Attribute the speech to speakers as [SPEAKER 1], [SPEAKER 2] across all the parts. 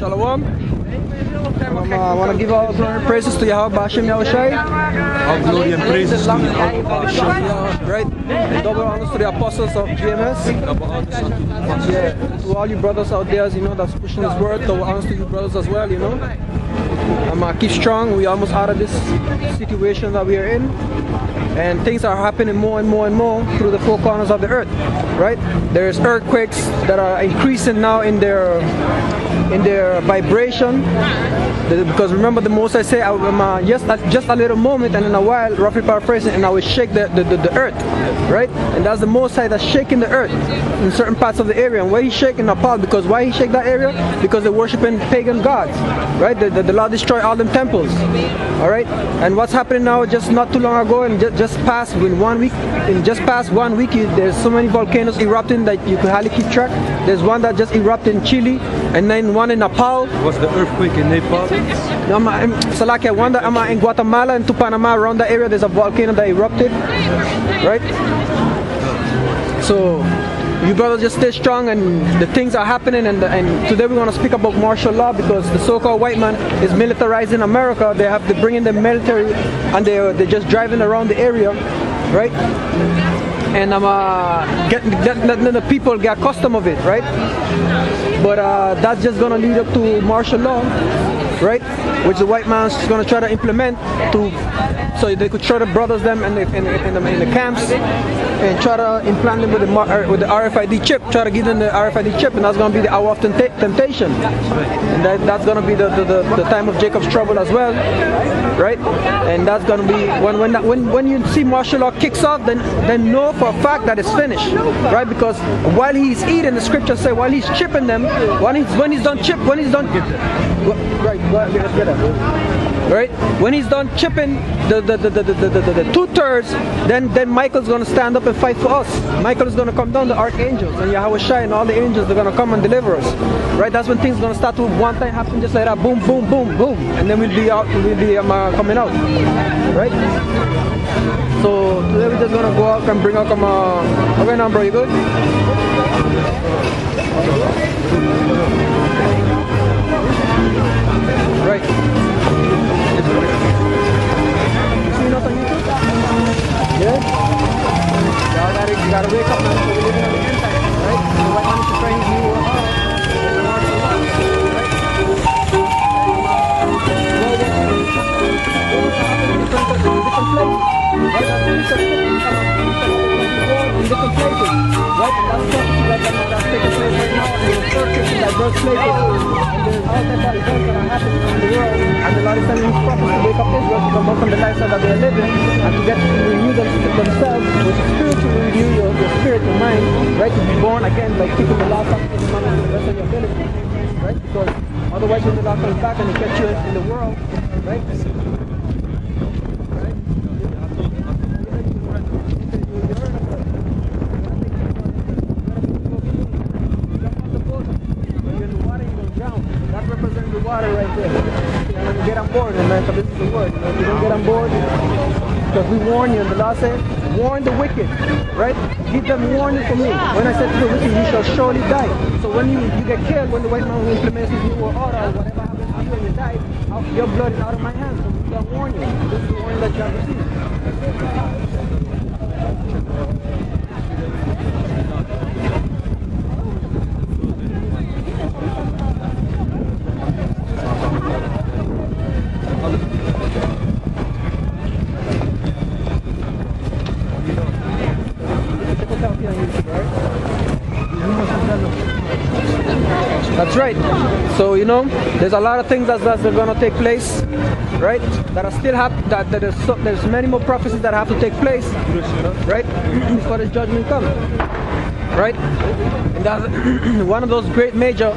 [SPEAKER 1] Shalom. I want to give all glory and praises to Yahweh Bashim Yahushai.
[SPEAKER 2] All glory and praises to
[SPEAKER 1] Yahweh. Right? And double honors to the apostles of GMS. Yeah, to all you brothers out there, you know, that's pushing this word. Double honors to you brothers as well, you know. Keep strong. We're almost out of this situation that we are in. And things are happening more and more and more through the four corners of the earth, right? There's earthquakes that are increasing now in their vibration, because remember the Most I say, just a little moment, and in a while, roughly paraphrasing, and I will shake the earth, right? And that's the Most High that's shaking the earth in certain parts of the area. And why he's shaking Nepal? Because why he shake that area? Because they're worshiping pagan gods, right? The Lord destroyed all them temples, all right? And what's happening now? Just not too long ago, and just past 1 week, there's so many volcanoes erupting that you could hardly keep track. There's one that just erupted in Chile, and then one in Nepal.
[SPEAKER 2] Was the earthquake in Nepal?
[SPEAKER 1] Salakia, one that in Guatemala and to Panama, around the area, there's a volcano that erupted, right? So you brothers just stay strong, and the things are happening, and today we're going to speak about martial law, because the so-called white man is militarizing America. They bring in the military, and they're just driving around the area, right? And letting the people get accustomed of it, right? But that's just going to lead up to martial law, right? Which the white man's going to try to implement so they could try to brothers them in the camps and try to implant them with the RFID chip, try to give them the RFID chip, and that's going to be the hour of temptation. And that's going to be the time of Jacob's trouble as well, right? And that's going to be when you see martial law kicks off, then know for a fact that it's finished, right? Because while he's eating, the scriptures say, while he's chipping them, when he's done chipping the 2/3, then Michael's going to stand up and fight for us. Michael is going to come down, the archangels, and Yahweh Shai and all the angels are going to come and deliver us, right? That's when things are going to start to one time happen, just like that, boom, boom, boom, boom, and then we'll be coming out, right? So today we're just going to go out and bring out okay now, bro, you good? Right. You seen us on YouTube? Yeah? You gotta wake up, man. We're living on the inside, right? The white man is trying to do different places, right? And that's taking place right now in diverse places. And there's all types of events that are happening in the world, and the Lord is sending His prophets to wake up Israel to come out from the lifestyle that they're living, and to get to renew themselves, which is spiritually renew your spirit, your mind, right? To be born again by keeping the last of the man to the best of your ability, right? Because otherwise when the Lord comes back and He catch you in the world, right? Water right there. And get on board, man, because this is the word. If you don't get on board, because we warn you, and the law said, warn the wicked, right? Give them warning from me. When I said to the wicked, you shall surely die. So when you get killed, when the white man implements his new order, or whatever happens to you and you die, your blood is out of my hands. So we can warn you. This is the warning that you have received. That's right. So you know, there's a lot of things that are going to take place, right? That are still happening. That there's many more prophecies that have to take place, right? Before the judgment comes, right? And that's one of those great major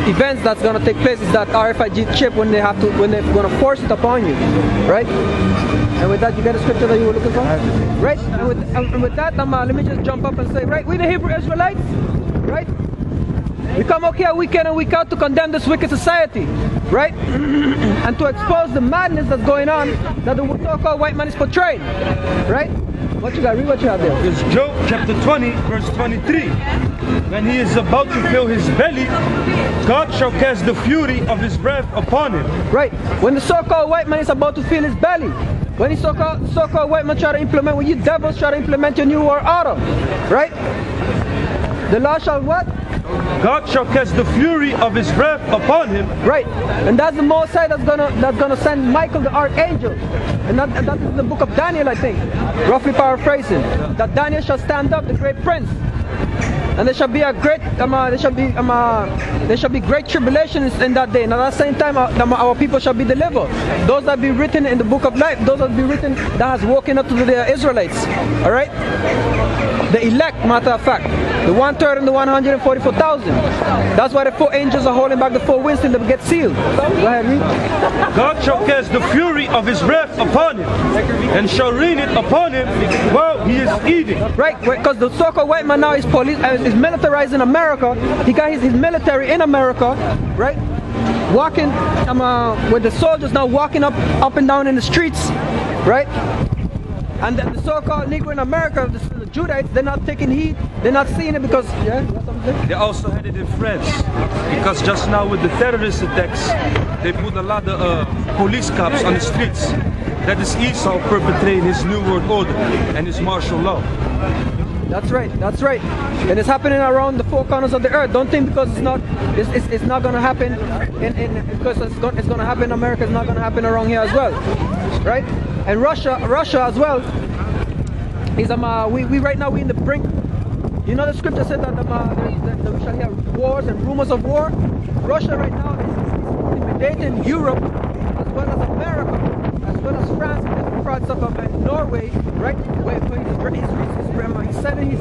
[SPEAKER 1] events that's going to take place is that RFID chip when they're going to force it upon you, right? And with that, you get the scripture that you were looking for, right? And with that, let me just jump up and say, right? We the Hebrew Israelites, right? We come out here week in and week out to condemn this wicked society, right? And to expose the madness that's going on that the so-called white man is portraying, right? What you got? Read what you have there.
[SPEAKER 2] It's Job chapter 20, verse 23. When he is about to fill his belly, God shall cast the fury of his breath upon him.
[SPEAKER 1] Right. When the so-called white man is about to fill his belly, when the so-called white man try to implement, when you devils try to implement your new world order, right? The Lord shall what?
[SPEAKER 2] God shall cast the fury of his wrath upon him.
[SPEAKER 1] Right, and that's the Most High that's gonna send Michael the archangel, and that is the book of Daniel, I think, roughly paraphrasing. That Daniel shall stand up, the great prince, and there shall be a great there shall be great tribulations in that day. And at the same time, our people shall be delivered. Those that be written in the book of life, those that be written that has woken up to the Israelites. All right, the elect, matter of fact. The 1/3 and the 144,000. That's why the 4 angels are holding back the 4 winds till they get sealed. Go ahead, read.
[SPEAKER 2] God shall cast the fury of his wrath upon him, and shall rain it upon him while he is eating.
[SPEAKER 1] Right, because the so-called white man now is is militarizing America. He got his military in America, right? Walking, with the soldiers now walking up and down in the streets, right? And the so-called Negro in America, the Judites, they're not taking heed. They're not seeing it because, yeah,
[SPEAKER 2] They also had it in France, because just now with the terrorist attacks, they put a lot of police cops on the streets. That is Esau perpetrating his new world order and his martial law.
[SPEAKER 1] That's right, that's right. And it's happening around the 4 corners of the earth. Don't think because it's not gonna happen because it's gonna happen in America, it's not gonna happen around here as well. Right? And Russia as well is we right now we in the brink. You know the scripture said that we shall hear wars and rumors of war. Russia right now is intimidating Europe as well as America, as well as France and different parts of Norway, right? Where he's sending his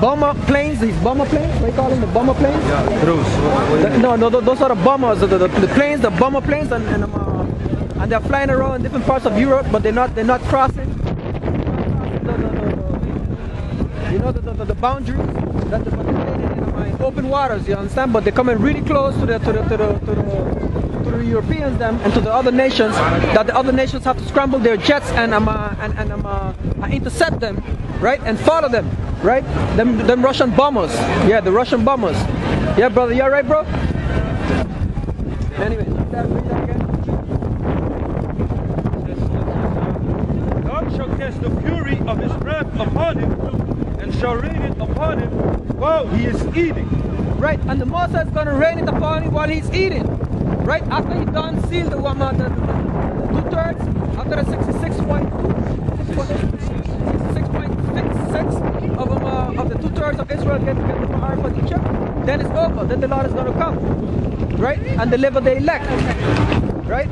[SPEAKER 1] bomber planes, what do you call them, the bomber planes?
[SPEAKER 2] Yeah, those.
[SPEAKER 1] Those are the bombers, the planes, the bomber planes, and they're flying around in different parts of Europe, but they're not crossing the boundaries that they're in open waters, you understand? But they're coming really close to the Europeans and to the other nations, that the other nations have to scramble their jets and intercept them, right, and follow them, right? Them Russian bombers, yeah, the Russian bombers. Yeah, brother, you alright, bro? Anyway, read that again.
[SPEAKER 2] God shall cast the fury of his wrath upon him, and shall rain it upon him while he is eating.
[SPEAKER 1] Right, and the Most High is going to rain it upon him while he's eating. Right, after he done sealed the 2/3, after the 66.66 of the 2/3 of Israel get the RFID chip, then it's over. Then the Lord is going to come, right, and deliver the elect, right?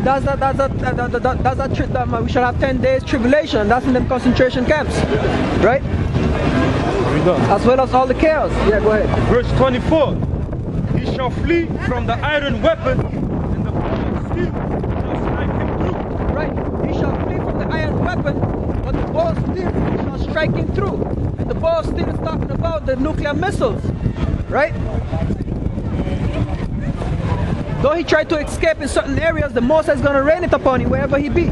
[SPEAKER 1] That's that trip that we shall have 10 days tribulation. That's in them concentration camps, right? As well as all the chaos. Yeah, go ahead.
[SPEAKER 2] Verse 24. He shall flee from the iron weapon, and the ball of steel shall strike him through.
[SPEAKER 1] Right. He shall flee from the iron weapon, but the ball of steel shall strike him through. And the ball of steel is talking about the nuclear missiles, right? Though he tried to escape in certain areas, the Most High is going to rain it upon him wherever he be.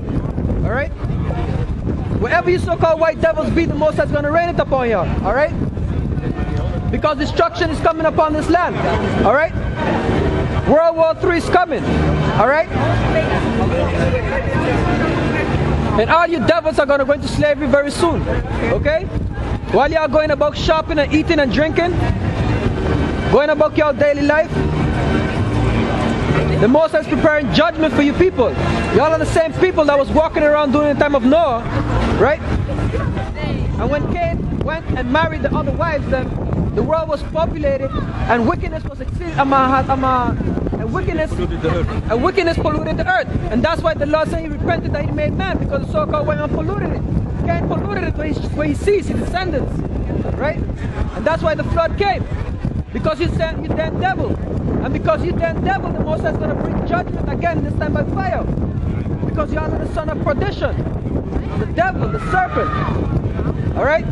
[SPEAKER 1] All right? Wherever you so-called white devils be, the Most High is going to rain it upon you. All right? Because destruction is coming upon this land. All right? World War III is coming. All right? And all you devils are going to go into slavery very soon. Okay? While you are going about shopping and eating and drinking, going about your daily life, the Most High is preparing judgment for you people. Y'all are the same people that was walking around during the time of Noah, right? And when Cain went and married the other wives, then the world was populated and wickedness was wickedness polluted the earth. And that's why the Lord said he repented that he made man, because the so-called white man polluted it. Cain polluted it where he sees his descendants, right? And that's why the flood came. Because you damn devil. And because you damn devil, the Most High is going to bring judgment again, this time by fire. Because you are the son of perdition. The devil, the serpent. Alright?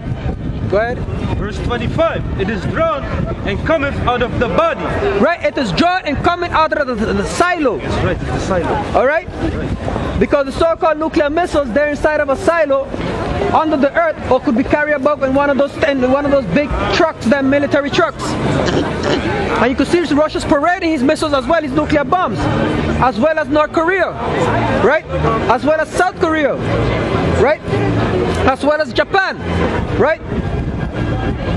[SPEAKER 1] Go ahead.
[SPEAKER 2] Verse 25, it is drawn and cometh out of the body.
[SPEAKER 1] Right, it is drawn and coming out of the silo.
[SPEAKER 2] That's right, it's the silo.
[SPEAKER 1] Alright? Because the so-called nuclear missiles, they're inside of a silo under the earth, or could be carried about in one of those big trucks, them military trucks. And you can see Russia's parading his missiles as well, his nuclear bombs, as well as North Korea, right? As well as South Korea, right? As well as Japan, right?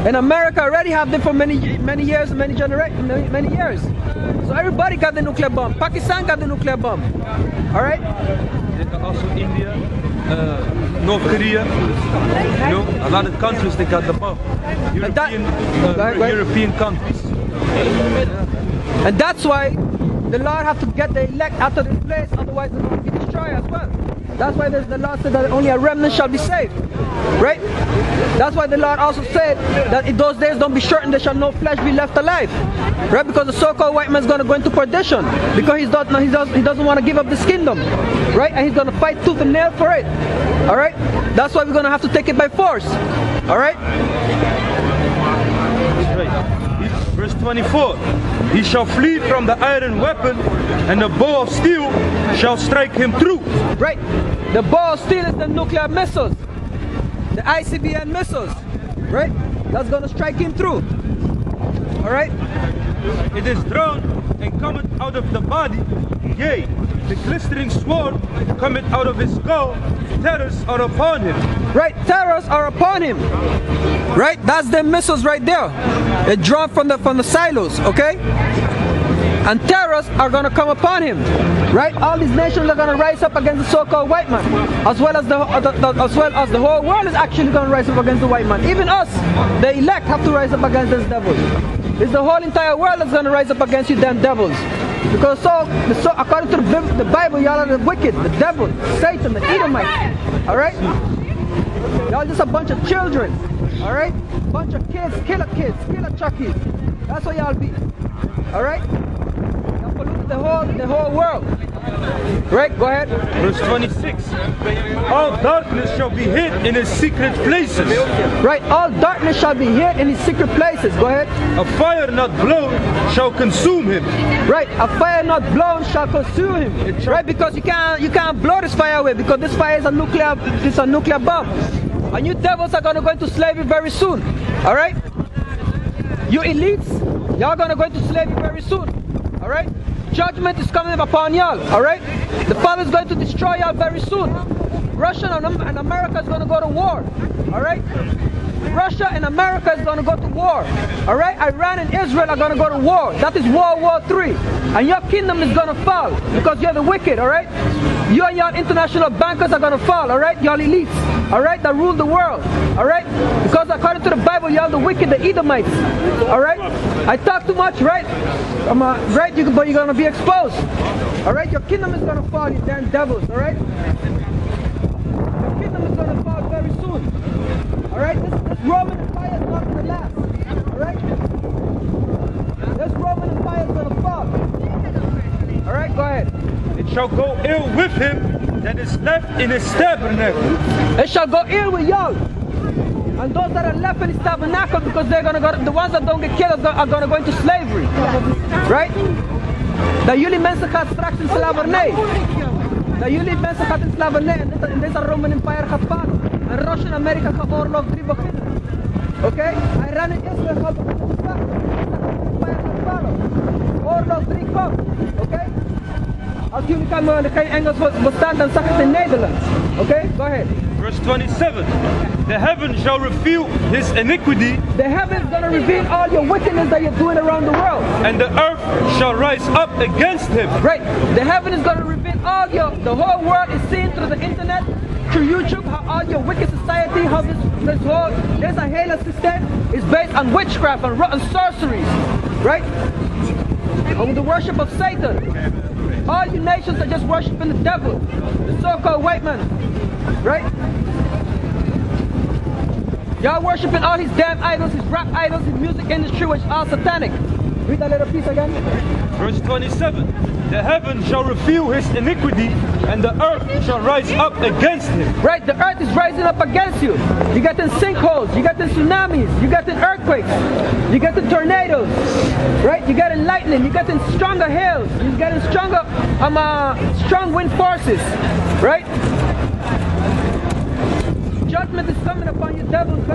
[SPEAKER 1] And America already have them for many years, many years. So everybody got the nuclear bomb. Pakistan got the nuclear bomb. All right.
[SPEAKER 2] Also India, North Korea. You know, a lot of countries they got the bomb. European countries.
[SPEAKER 1] And that's why the Lord have to get the elect out of this place, otherwise they're going to be destroyed as well. That's why there's the Lord said that only a remnant shall be saved. Right? That's why the Lord also said that in those days don't be shortened, there shall no flesh be left alive. Right? Because the so-called white man is going to go into perdition. Because he doesn't want to give up this kingdom. Right? And he's going to fight tooth and nail for it. Alright? That's why we're going to have to take it by force. Alright?
[SPEAKER 2] Verse 24, he shall flee from the iron weapon, and the bow of steel shall strike him through.
[SPEAKER 1] Right. The bow of steel is the nuclear missiles, the ICBM missiles. Right. That's going to strike him through. All right.
[SPEAKER 2] It is drawn and cometh out of the body, yea, the glistering sword cometh out of his skull. Terrors are upon him.
[SPEAKER 1] Right, terrors are upon him. Right, that's the missiles right there. They're drawn from the silos, okay? And terrors are gonna come upon him. Right, all these nations are gonna rise up against the so-called white man, as well as the whole world is actually gonna rise up against the white man. Even us, the elect, have to rise up against this devil. It's the whole entire world that's gonna rise up against you damn devils. Because according to the Bible, y'all are the wicked, the devil, Satan, the Edomite. Alright? Y'all just a bunch of children. Alright? Bunch of killer chuckies. That's what y'all be. Alright? Y'all polluted the whole world. Right? Go ahead.
[SPEAKER 2] Verse 26. All darkness shall be hid in his secret places.
[SPEAKER 1] Right, all darkness shall be hid in his secret places. Go ahead.
[SPEAKER 2] A fire not blown shall consume him.
[SPEAKER 1] Right, a fire not blown shall consume him. Right, because you can't blow this fire away, because this fire is a nuclear bomb. And you devils are gonna go into slavery very soon. Alright? You elites, y'all gonna go into slavery very soon. Alright? Judgment is coming upon y'all. Alright? The Father is going to destroy y'all very soon. Russia and America is going to go to war. Alright? Russia and America is going to go to war. Alright? Iran and Israel are going to go to war. That is World War III. And your kingdom is going to fall because you're the wicked. Alright? You and your international bankers are going to fall. Alright? Y'all elites. Alright? That rule the world. Alright? Because according to the Bible, y'all the wicked, the Edomites. Alright? I talk too much, right? Right? But you're going to be exposed. Alright? Your kingdom is going to fall, you damn devils. Alright? Your kingdom is going to fall very soon. Alright? This Roman Empire is not going to last. Alright? This Roman Empire is going to fall. Alright? Go ahead.
[SPEAKER 2] It shall go ill with him that is left in his tabernacle.
[SPEAKER 1] It shall go ill with y'all. And those that are left in his tabernacle, because they're going to go, the ones that don't get killed are going to go into slavery. Right? Dat jullie mensen gaat straks in slavernij. Dat jullie mensen gaat in slavernij en deze Roman Empire gaat vallen. En Russia en Amerika gaan oorlog 3 beginnen. Oké? Iran en Israël gaan beginnen te vallen. Empire gaat vallen. Oorlog 3 komt. Oké? Als jullie kan Engels bestaan, dan zag het in Nederland. Oké? Go ahead.
[SPEAKER 2] Verse 27. The heaven shall reveal his iniquity.
[SPEAKER 1] The heaven is going to reveal all your wickedness that you're doing around the world.
[SPEAKER 2] And the earth shall rise up against him.
[SPEAKER 1] Right. The heaven is going to reveal all the whole world is seen through the internet, through YouTube, how all your wicked society, how there's a halo system is based on witchcraft and rotten sorceries. Right? On the worship of Satan. All you nations are just worshiping the devil, the so-called white man. Right? Y'all worshiping all his damn idols, his rap idols, his music industry, which is all satanic. Read that little piece again.
[SPEAKER 2] Verse 27. The heaven shall reveal his iniquity, and the earth shall rise up against him.
[SPEAKER 1] Right, the earth is rising up against you. You got the sinkholes, you got the tsunamis, you got the earthquakes, you got the tornadoes, right? You got the lightning, you got the stronger hails, you got the stronger, strong wind forces, right? Judgment is coming upon you, devils.